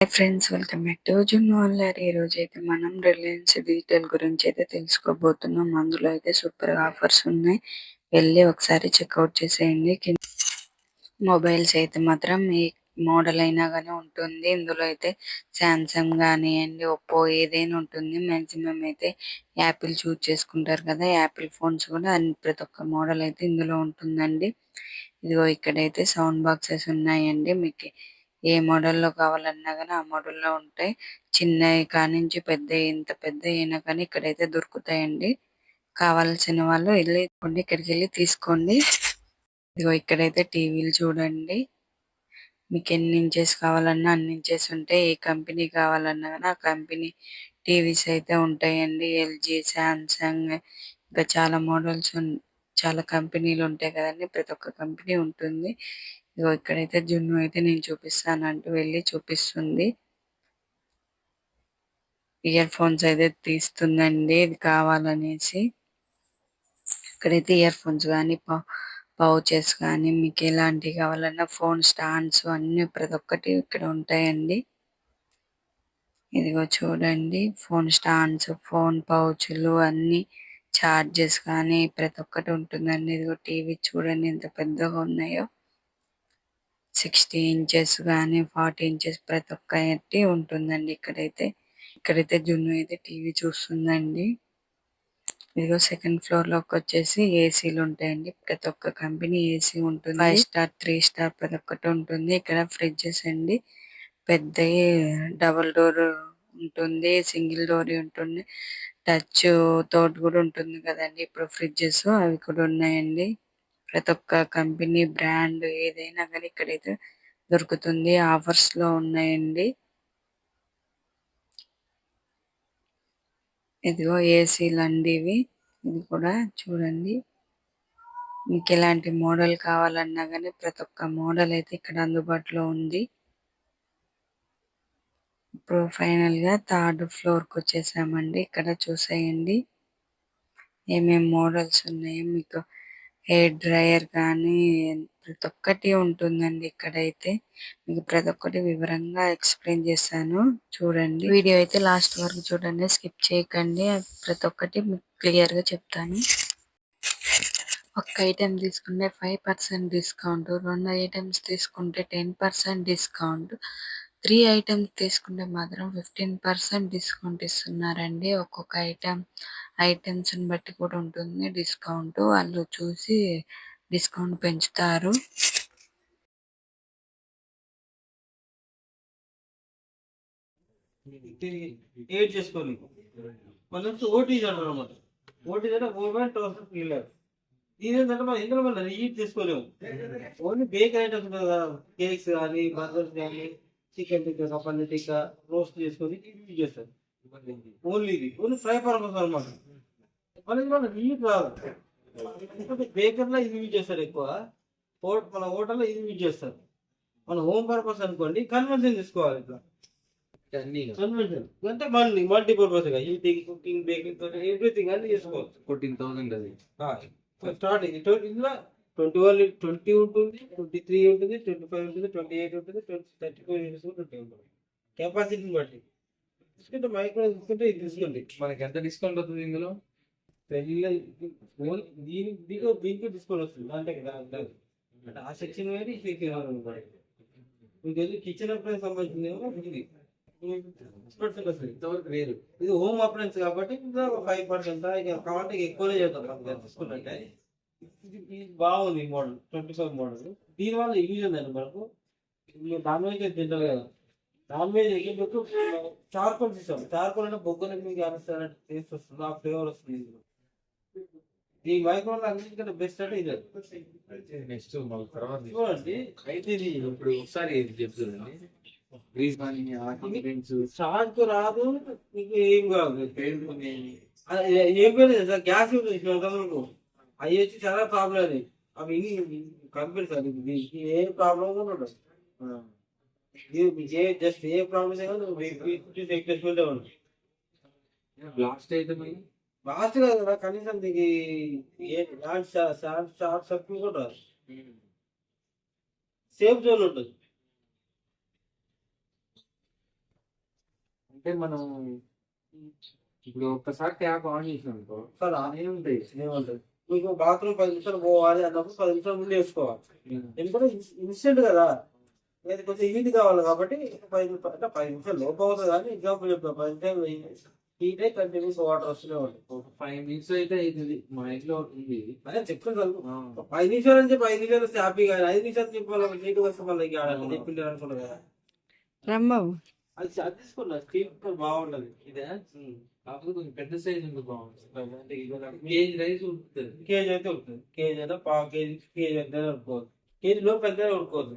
Hi friends, welcome back to జున్ను అల్లర్. ఈ రోజు అయితే మనం రిలయన్స్ డిజిటల్ గురించి అయితే తెలుసుకోబోతున్నాం. అందులో అయితే సూపర్ ఆఫర్స్ ఉన్నాయి. వెళ్ళి ఒకసారి చెక్అవుట్ చేసేయండి. మొబైల్స్ అయితే మాత్రం ఏ మోడల్ అయినా కానీ ఉంటుంది. ఇందులో అయితే శాంసంగ్ కానివ్వండి, ఒప్పో ఏదైనా ఉంటుంది. మ్యాక్సిమం అయితే యాపిల్ చూస్ చేసుకుంటారు కదా, యాపిల్ ఫోన్స్ కూడా ప్రతి ఒక్క మోడల్ అయితే ఇందులో ఉంటుందండి. ఇదిగో ఇక్కడైతే సౌండ్ బాక్సెస్ ఉన్నాయండి. మీకు ఏ మోడల్లో కావాలన్నా కానీ ఆ మోడల్లో ఉంటాయి. చిన్నవి కానించి పెద్ద, ఇంత పెద్ద అయినా కానీ ఇక్కడైతే దొరుకుతాయండి. కావాల్సిన వాళ్ళు వెళ్ళి ఇక్కడికి వెళ్ళి తీసుకోండి. ఇదిగో ఇక్కడైతే టీవీలు చూడండి. మీకు ఎన్ని ఇంచెస్ కావాలన్నా అన్ని ఇంచెస్ ఉంటాయి. ఏ కంపెనీ కావాలన్నా కానీ ఆ కంపెనీ టీవీస్ అయితే ఉంటాయండి. ఎల్జీ, శాంసంగ్, ఇంకా చాలా మోడల్స్, చాలా కంపెనీలు ఉంటాయి కదండి. ప్రతి ఒక్క కంపెనీ ఉంటుంది. ఇదిగో ఇక్కడైతే జున్ను అయితే నేను చూపిస్తానంటూ వెళ్ళి చూపిస్తుంది. ఇయర్ ఫోన్స్ అయితే తీస్తుందండి ఇది కావాలనేసి. ఇక్కడైతే ఇయర్ ఫోన్స్ కానీ పౌచెస్ కానీ మీకు ఎలాంటివి కావాలన్నా ఫోన్ స్టాండ్స్ అన్ని ప్రతి ఒక్కటి ఇక్కడ ఉంటాయండి. ఇదిగో చూడండి, ఫోన్ స్టాండ్స్, ఫోన్ పౌచ్లు అన్ని, చార్జెస్ కానీ ప్రతి ఒక్కటి ఉంటుందండి. ఇదిగో టీవీ చూడండి ఎంత పెద్దగా ఉన్నాయో. 60 ఇంచెస్ కానీ 40 ఇంచెస్ ప్రతి ఒక్కటి ఉంటుందండి. ఇక్కడైతే జున్ను అయితే టీవీ చూస్తుందండి. ఇదిగో సెకండ్ ఫ్లోర్ లోకి వచ్చేసి ఏసీలు ఉంటాయండి. ప్రతి ఒక్క కంపెనీ ఏసీ ఉంటుంది. 5 స్టార్, 3 స్టార్ ప్రతి ఒక్కటి ఉంటుంది. ఇక్కడ ఫ్రిడ్జెస్ అండి. పెద్ద డబుల్ డోర్ ఉంటుంది, సింగిల్ డోర్ ఉంటుంది, టచ్ తోటి కూడా ఉంటుంది కదండి. ఇప్పుడు ఫ్రిడ్జెస్ అవి కూడా ఉన్నాయండి. ప్రతి ఒక్క కంపెనీ బ్రాండ్ ఏదైనా కానీ ఇక్కడైతే దొరుకుతుంది. ఆఫర్స్ లో ఉన్నాయండి. ఇదిగో ఏసీలు అండి ఇవి. ఇది కూడా చూడండి. మీకు ఎలాంటి మోడల్ కావాలన్నా కానీ ప్రతి ఒక్క మోడల్ అయితే ఇక్కడ అందుబాటులో ఉంది. ఇప్పుడు ఫైనల్ గా థర్డ్ ఫ్లోర్ కి వచ్చేసామండి. ఇక్కడ చూసేయండి ఏమేం మోడల్స్ ఉన్నాయో. మీకు హెయిర్ డ్రైయర్ కానీ ప్రతి ఒక్కటి ఉంటుందండి. ఇక్కడైతే మీకు ప్రతి ఒక్కటి వివరంగా ఎక్స్ప్లెయిన్ చేశాను. చూడండి, వీడియో అయితే లాస్ట్ వరకు చూడండి, స్కిప్ చేయకండి. ప్రతి ఒక్కటి మీకు క్లియర్ గా చెప్తాను. ఒక్క ఐటెం తీసుకుంటే 5% డిస్కౌంట్, 2 ఐటమ్స్ తీసుకుంటే 10% డిస్కౌంట్, 3 ఐటమ్స్ తీసుకుంటే మాత్రం 15% డిస్కౌంట్ ఇస్తున్నారండి. ఒక్కొక్క ఐటమ్స్ బట్టి కూడా ఉంటుంది డిస్కౌంట్. వాళ్ళు చూసి డిస్కౌంట్ పెంచుతారు. ఏడ్ చేసుకోవాలి. మనం ఓటీ అనమాట. ఓటీ అంటే మూవ్మెంట్ క్లియర్. ఇదేంటంటే మనం ఇందులో మనం రీడ్ చేసుకోలేము. ఓన్లీ బేక్ ఐటమ్స్ కదా, కేక్స్ కానీ, బర్గర్స్ కానీ, చికెన్ టిక్కా, పన్నీర్ టిక్కా రోస్ట్ చేసుకొని యూజ్ చేస్తారు. ఓన్లీ ఇది ఓన్లీ ఫ్రై పర్పస్ అనమాట. మన రీడ్ రాదు. బేకర్ లో ఇది యూజ్ చేస్తారు ఎక్కువ. మన హోటల్లో ఇది యూజ్ చేస్తారు. మన హోమ్ పర్పస్ అనుకోండి, కన్వర్జన్ చేసుకోవాలి ఇట్లా. కన్వర్జన్ అంటే multipurpose heating, cooking, baking, everything అన్ని చేసుకోవచ్చు. 14,000 అది. స్టార్టింగ్ ఇందులో 21, 20 ఉంటుంది, 23 ఉంటుంది, 25 ఉంటుంది, 28 ఉంటుంది, 34 ఉంటుంది. కెపాసిటీని బట్టి తీసుకుంటే మైక్రో తీసుకుంటే ఇది తీసుకోండి. మనకి ఎంత డిస్కౌంట్ అవుతుంది ఇందులో? దీనికి డిస్కౌంట్ వస్తుంది. అంటే ఆ సెక్షన్ వేరే, ఈ సెక్షన్ వేరే. మీకు కిచెన్ అప్లయన్స్ సంబంధించింది ఇది ఇంతవరకు వేరు. ఇది హోమ్ అప్లయన్స్ కాబట్టి 5% కావాలంటే ఎక్కువనే చేద్దాం తీసుకుంటే. ఇది బాగుంది మోడల్, 25 మోడల్. దీని వల్ల యూజ్ ఉందండి మనకు. నాన్ వెజ్ తింటారు కదా, నాన్ వెజ్ మీకు చార్కోల్ సిస్టమ్. చార్కోల్ అంటే బొగ్గులకు మీకు అనిస్తారంటే టేస్ట్ వస్తుంది, ఆ ఫ్లేవర్ వస్తుంది. ఈ మైక్రోవేవ్ అన్నిటికంటే బెస్ట్ అంటే ఇది. నెక్స్ట్ తర్వాత చూడండి, అయితే ఇది ఇప్పుడు ఒకసారి చెప్తుందండి. షార్క్ రాదు, మీకు ఏం కాదు. ఏం పేరు సార్, గ్యాస్ అవి వచ్చి చాలా ప్రాబ్లం. అది అవి కంపెనీ సార్, దీనికి ఏ ప్రాబ్లం కూడా ఉండదు. జస్ట్ ఏ ప్రాబ్లమ్స్ ఉండదు. బ్లాస్ట్ అయితే లాస్ట్ కదా కనీసం దీనికి షార్ట్ సర్క్యూట్ కూడా రాదు. సేఫ్ జోన్ ఉంటుంది. అంటే మనం ఇప్పుడు ఒక్కసారి ట్యాప్ ఆన్ చేసినాం అనుకో సార్ ఏముంటాయి. ఏమంటారు మీకు బాత్రూమ్ 10 నిమిషాలు పోవాలి అన్నప్పుడు 10 నిమిషాల ముందు వేసుకోవాలి. ఎందుకంటే ఇన్స్టెంట్ కదా, ఇది కొంచెం హీట్ కావాలి కాబట్టి 10 నిమిషాలు అంటే 10 నిమిషాలు లోపు అవుతుంది. కానీ ఎగ్జాంపుల్ చెప్తాను, 10 నిమిషాలు హీట్ అయి కంటిన్యూస్ వాటర్ వస్తూనే ఉంటుంది. ఒక 5 మినిట్స్ అయితే అవుతుంది. మా ఇంట్లో ఉంది. అదే చెప్తాను ఆ, 5 నిమిషాలు అని చెప్పి 5 నిమిషాలు వస్తే హ్యాపీగా, 5 నిమిషాలు చెప్పి వాళ్ళకి నీట్గా వస్తే మళ్ళీ చెప్పింటారు అనుకున్నారు కదా. రాంబాబు అది తీసుకున్నా స్టీల్ బాగుంటది. ఇదే కాకపోతే కొంచెం పెద్ద సైజ్ ఉంది బాగుంటుంది. అంటే కేజీ రైస్ ఉంటుంది. కేజీ అయితే ఉంటుంది, కేజీ అయితే పావు కేజీ, కేజీ అయితే ఉడుకోవచ్చు, కేజీ లోపు పెద్దగా ఉడుకోవచ్చు.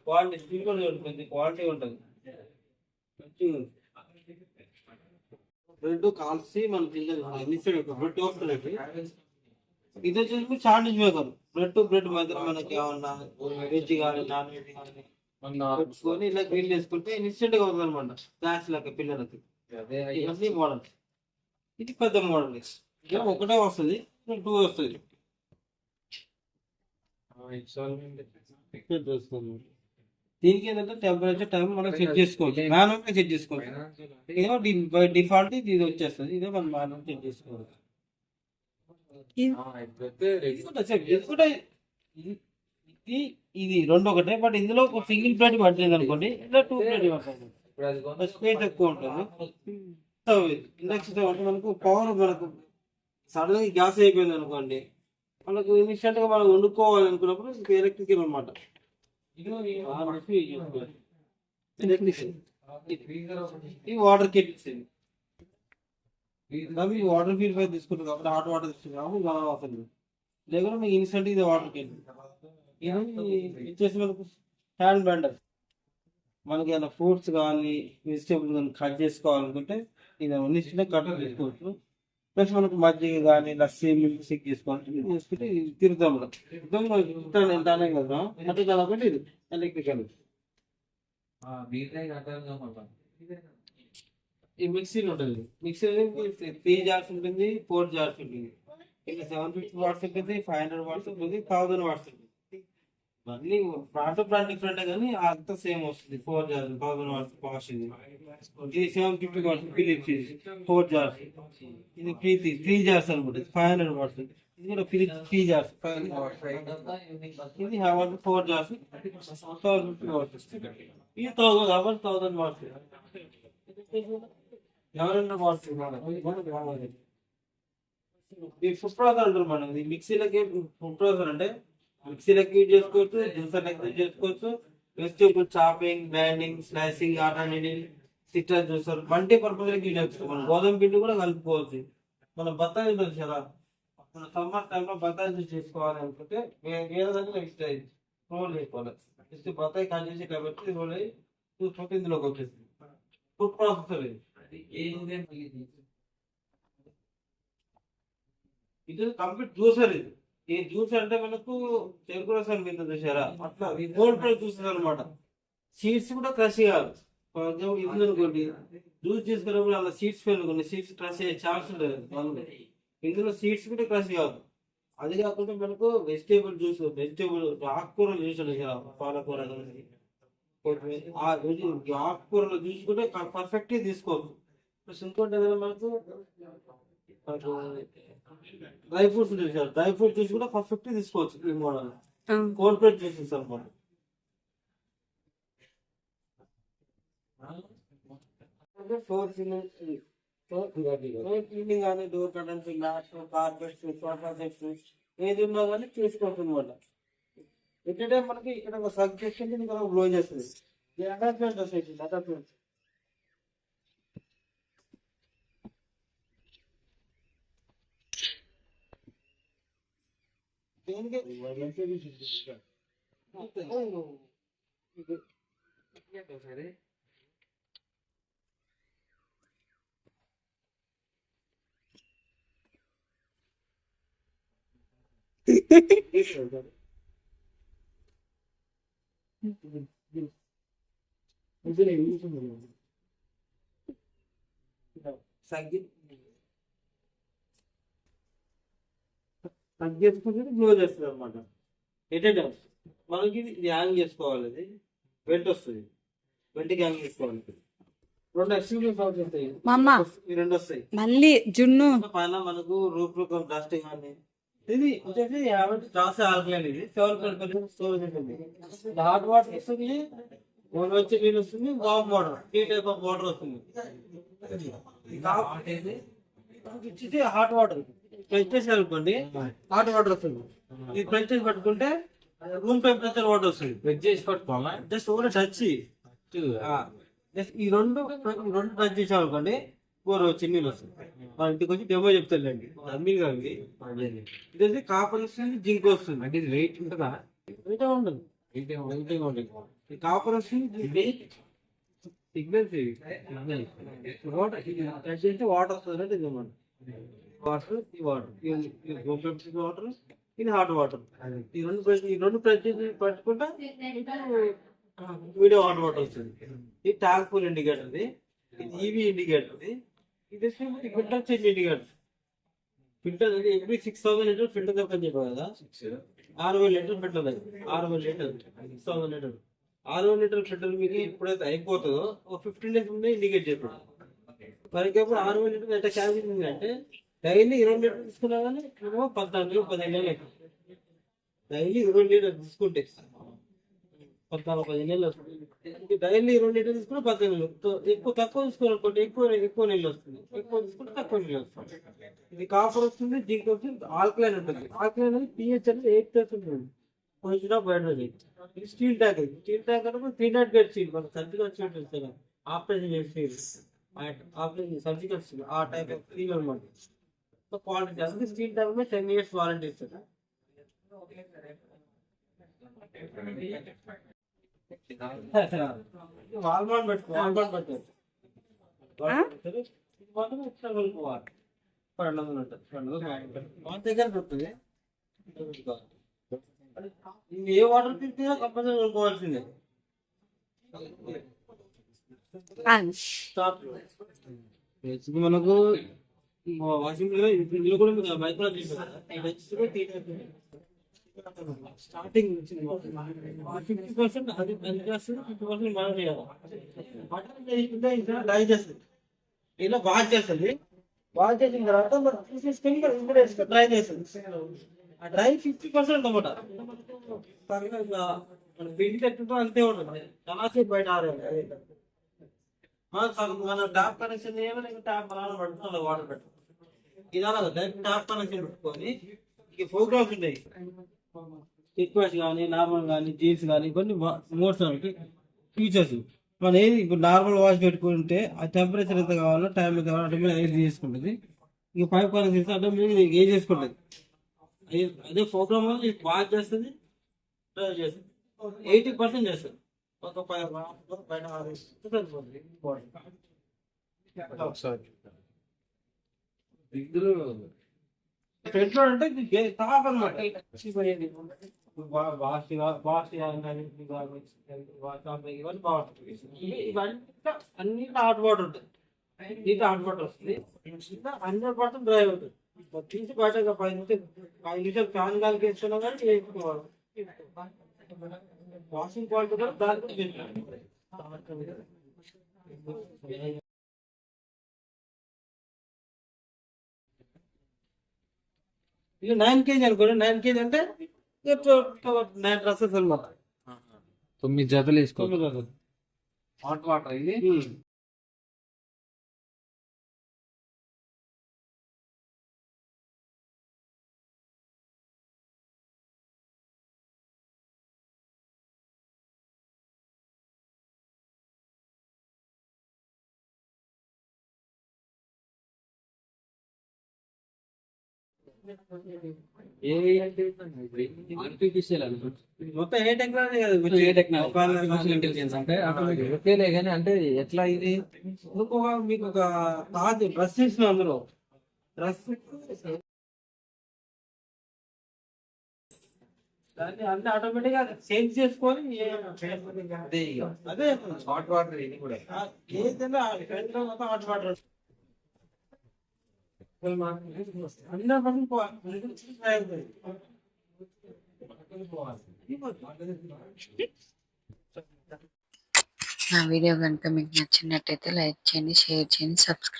క్వాలిటీ స్టీల్ కూడా ఉంటుంది, క్వాలిటీ ఉంటుంది. బ్రెడ్ కాల్చి మనం తిన్నది బ్రెడ్ వస్తుంది. ఇది వచ్చేసి శాండ్విచ్ మేకర్. బ్రెడ్ మధ్యలో మనకి ఏమన్నా వెజ్ కానీ నాన్ వెజ్ కానీ పెట్టుకొని ఇలా గ్రిల్ చేసుకుంటే ఇన్స్టెంట్ గా అవుతుంది అనమాట. స్నాక్స్ లాగా పిల్లలకి. అదే ఇవన్నీ మోడల్. ఇది పెద్ద మోడల్. ఇది ఒకటే వస్తుంది, 2 వస్తుంది. దీనికి ఏంటంటే టెంపరేచర్ టైం మనం సెట్ చేసుకోవచ్చు, మాన్యువల్ సెట్ చేసుకోవచ్చు. ఇదేమో బై డిఫాల్ట్ ఇది వచ్చేస్తుంది, ఇదే మనం మాన్యువల్ సెట్ చేసుకోవచ్చు. ఇది కూడా ఇది రెండు ఒకటే, బట్ ఇందులో ఒక సింగిల్ ప్లేట్ పట్టింది అనుకోండి, ఇలా 2 ప్లేట్ పడుతుంది. స్పేస్ ఎక్కువ ఉంటుంది. ఇండక్షన్ అంటే మనకు పవర్, మనకు సడన్ గా గ్యాస్ అయిపోయింది అనుకోండి, మనకు ఇన్స్టెంట్ గా మనం వండుకోవాలి అనుకున్నప్పుడు ఎలక్ట్రికల్ అనమాట. ఇది వాటర్ కెటిల్స్. ఇవి వాటర్ ప్యూరిఫై తీసుకుంటారు కాబట్టి హాట్ వాటర్ తీసుకుంటారు కాబట్టి బాగా వస్తుంది. లేకపోతే మీకు ఇన్స్టెంట్ ఇది వాటర్ కెటిల్. ఇది ఇచ్చేసి మనకు హ్యాండ్ బ్లెండర్. మనకి ఏమైనా ఫ్రూట్స్ కానీ వెజిటేబుల్స్ కానీ కట్ చేసుకోవాలనుకుంటే ఇది ఇన్స్టెంట్ కట్ చేసుకోవచ్చు. ప్లస్ మనకు మజ్జిగ కానీ లస్సీ మిల్క్ షేక్ చేసుకోవాలి చేసుకుంటే తిరుగుతాం ఇంటానే కదా. అంటే కాబట్టి ఇది ఎలక్ట్రికల్. ఈ మిక్సీ ఉంటుంది. మిక్సీ 3 జార్స్ ఉంటుంది, 4 జార్స్ ఉంటుంది. ఇంకా 750 వాట్స్ ఉంటుంది, 500 వాట్స్ ఉంటుంది, 1000 వాట్స్ ఉంటుంది. మళ్ళీ బ్రాండ్ డిఫరెంట్ కానీ అంతా సేమ్ వస్తుంది. 4 జార్స్ 1000 వాట్స్ కాస్ట్. ఇది 750 వాట్స్ ఫిలిప్స్ 4 జార్స్. ఇది 3 జార్స్ అనుకుంటుంది, 500 వాట్స్. ఇది కూడా ఫిలిప్స్ 3 జార్స్ 500 వాట్స్. ఇది 4 జార్స్ 1050 వాట్స్. ఇది 1000 కాబట్టి 1000 వాట్స్. ఎవరైనా వాట్స్ ఈ ఫుడ్ ప్రాసెసర్ అంటారు మనం. ఇది మిక్సీలకి ఫుడ్ ప్రాసెసర్ అంటే మిక్సీలకి యూజ్ చేసుకోవచ్చు, జ్యూసర్లకి యూజ్ చేసుకోవచ్చు. Vegetable chopping, grinding, slicing, atta kneading, citrus juicer multi purpose use చేసుకోవచ్చు. మనం గోధుమ పిండి కూడా కలుపుకోవచ్చు. మనం బత్తాయి ఉంటుంది కదా, మన సమ్మర్ టైంలో బత్తాయి జ్యూస్ చేసుకోవాలి అనుకుంటే వేరే దగ్గర నెక్స్ట్ రోల్ చేసుకోవాలి. జస్ట్ బత్తాయి కట్ చేసి ఇట్లా పెట్టి రోల్ అయ్యి చూసుకుంటే ఇందులోకి వచ్చేస్తుంది. ఫుడ్ ప్రాసెసర్ ఇది కంప్లీట్ జ్యూసర్. ఇది ఈ జ్యూస్ అంటే మనకు చెరుకు రసం మీద చూసారా, అట్లా కోల్డ్ ప్రెస్ జ్యూసెస్ అనమాట. సీడ్స్ కూడా క్రష్ చేయాలి. ఫర్ ఎగ్జాంపుల్ ఇది అనుకోండి, జ్యూస్ చేసుకున్నప్పుడు అలా సీడ్స్ పెట్టుకోండి, సీడ్స్ క్రష్ అయ్యే ఛాన్స్ ఉంటుంది. ఇందులో సీడ్స్ కూడా క్రష్ కాదు. అది కాకుండా మనకు వెజిటేబుల్ జ్యూస్, వెజిటేబుల్ ఆకుకూరలు జ్యూస్ ఉంటుంది కదా, పాలకూర ఆకుకూరల జ్యూస్ కూడా పర్ఫెక్ట్ తీసుకోవచ్చు. ప్లస్ ఇంకోటి ఏదైనా మనకు డ్రై ఫ్రూట్స్ చూసారు, డ్రై ఫ్రూట్ జ్యూస్ కూడా పర్ఫెక్ట్ తీసుకోవచ్చు. ఈ మోడల్ కోల్డ్ ప్రెస్ జ్యూసెస్ అనమాట. క్లీనింగ్ కానీ door curtains, mats, carpets, sofa sets ఏది ఉన్నా కానీ చూసుకోవచ్చు అనమాట. ఎట్ టైం మనకి ఇక్కడ ఒక సగ్ చేస్తుంది, ఇక్కడ బ్లో చేస్తుంది. అటాచ్మెంట్ వస్తుంది. అటాచ్మెంట్ సరే చేసుకుంటే గ్లో చేస్తుంది అనమాట. ఏంటంటే మనకి ఇది హ్యాంగ్ చేసుకోవాలి. ఇది బెల్ట్ వస్తుంది, బెల్ట్కి హ్యాంగ్ చేసుకోవాలి. రెండు ఎక్స్క్లూజివ్ పౌచ్ వస్తాయి. మామ ఈ రెండు వస్తాయి. మళ్ళీ జున్ను పైన మనకు రూప్ డస్ట్ కానీ ఇది వచ్చేసి 50 టాస్ ఆల్కలైన్. ఇది 7% స్టోరేజ్ ఉంటుంది. హాట్ వాటర్ వస్తుంది, వచ్చే నీళ్ళు వస్తుంది, వామ్ వాటర్, ఈ టైప్ ఆఫ్ వాటర్ వస్తుంది. వచ్చేసి హాట్ వాటర్ ప్రెస్ చేసి అనుకోండి, హాట్ వాటర్ వస్తుంది. ఇది ప్రెస్ చేసి పట్టుకుంటే రూమ్ టెంపరేచర్ వాటర్ వస్తుంది. వెజ్ చేసి పట్టుకోవాలా? Just only touch. జస్ట్ ఈ రెండు టచ్ చేసాం అనుకోండి, చిన్న నీళ్ళు వస్తుంది. మన ఇంటికి వచ్చి డెమో చెప్తానండి. అమ్మి కాదు ఇది కాపర్ వస్తుంది, జింక్ వస్తుంది. అంటే ఇది వెయిట్ ఉంటుందా? వెయిట్ ఉండదు, వెయిట్ ఉండదు. ఈ కాపర్ వస్తుంది, సిగ్నల్స్ ఇవి వాటర్ టచ్ చేస్తే వాటర్ వస్తుంది అంటే ఇది అన్నమాట. వాటర్ ఈ వాటర్ ఇది వాటర్, ఇది హాట్ వాటర్. ఈ రెండు ప్రెస్ చేసి పట్టుకుంటా వీడియో హాట్ వాటర్ వస్తుంది. ఇది ట్యాగ్ ఫుల్ ఇండికేటర్, ఇది ఈవీ ఇండికేటర్, ఇది filter change indicator. Filter every 6000 litre filter చెప్పని చెప్పారు కదా, 6000 litre filter, 6000 litre 6000 litre 6000 litre filter మీకు ఎప్పుడైతే అయిపోతుందో ఒక 15 డేస్ ముందే ఇండికేట్ చెప్పాడు. ఫర్ ఎగ్జాంపుల్ 6000 లీటర్ ఎంత క్యాబిన్ ఉంది అంటే డైలీ 20 లీటర్ తీసుకున్నా కానీ 14-15 నెలలు అవుతుంది. డైలీ 20 లీటర్ తీసుకుంటే 14-15 నెలలు వస్తుంది. డైలీ 20 లీటర్ తీసుకుంటే 15 నెలలు. ఎక్కువ తక్కువ తీసుకోవాలనుకోండి ఎక్కువ నీళ్ళు వస్తుంది, ఎక్కువ తీసుకుంటే తక్కువ నీళ్ళు వస్తుంది. ఇది కాపర్ వస్తుంది, జింక్ వస్తుంది, ఆల్కలైన్ ఉంటుంది. ఆల్కలైన్ అనేది pH అనేది 8% ఉంటుంది. Position of hydrogen. ఇది స్టీల్ ట్యాంక్. స్టీల్ ట్యాంక్ అంటే 3 గేట్ స్టీల్, మన సర్జికల్ స్టీల్ ఉంటుంది కదా, operation steel, operation surgical steel, ఆ టైప్ ఆఫ్ స్టీల్ అనమాట. సో క్వాలిటీ అంటే స్టీల్ ట్యాంక్ మీద 10 years వారంటీ ఇస్తుంది. వాల్మార్ట్ పెట్టుకో, వాల్మార్ట్ పెట్టారు మన దగ్గర దొరుకుతుంది. ఏ వాటర్ తీసుకున్నా కంపల్సరీ కొనుక్కోవాల్సిందే. మనకు వాషింగ్ ఇందులో కూడా మీకు మైక్రో స్టార్టింగ్ 50% అది చేస్తుంది, 50% మనం చేయాలి. డ్రై చేస్తుంది, ఇలా వాష్ చేస్తుంది. వాష్ చేసిన తర్వాత మనం తీసేసుకొని డ్రై చేస్తుంది. ఆ డ్రై 50% అన్నమాట. మన పిండి కట్టుంటో అంతే ఉంటుంది, చాలాసేపు బయట ఆరేయాలి. మన ట్యాప్ కనెక్షన్ ఏమైనా ట్యాప్ అలా పడుతుంది, వాటర్ పెట్టాలి. ఇలా డైరెక్ట్ ట్యాప్ కనెక్షన్ పెట్టుకొని ఇక ప్రోగ్రామ్స్ ఉంటాయి, రిక్వెస్ట్ కానీ నార్మల్ కానీ జీన్స్ కానీ కొన్ని మోడ్స్ ఫీచర్స్. మనం ఏది ఇప్పుడు నార్మల్ వాష్ పెట్టుకుంటే ఆ టెంపరేచర్ ఎంత కావాలో టైం ఎంత కావాలో ఆటోమేటిక్ ఏది చేసుకుంటుంది. ఇక పైప్ కనెక్షన్ ఇస్తే ఆటోమేటిక్ ఏది చేసుకుంటుంది. అదే ప్రోగ్రామ్ వాష్ చేస్తుంది, డ్రైవ్ చేస్తుంది, 80% చేస్తుంది. ఒక బయట పెట్రోల్ అంటే టాప్ అనమాట. అన్ని హాట్ వాటర్ ఉంటుంది, నీట్ హాట్ వాటర్ వస్తుంది, 100% డ్రై అవుతుంది. తీసి బయట 5 నిమిషాలు ఫ్యాన్ గాలికి వేసుకున్నా కానీ వేసుకోవాలి. వాషింగ్ క్వాలిటీ కూడా దానికి ఇది 9 kg అనుకోండి. 9 kg అంటే 9 డ్రెస్సెస్ అనమాట. 9 జతలు వేసుకోవాలి. హాట్ వాటర్ ఇది. మొత్తం ఏ టెక్నాలజీ అంటే ఎట్లా ఇది మీకు ఒక డ్రెస్ ఇస్తున్నా, అందులో డ్రెస్ దాన్ని అంటే ఆటోమేటిక్ గా చేంజ్ చేసుకొని అదే హాట్ వాటర్. ఇది కూడా ఏదైనా మొత్తం హాట్ వాటర్ 100% నా వీడియో కనుక మీకు నచ్చినట్టయితే లైక్ చేయండి, షేర్ చేయండి, సబ్స్క్రైబ్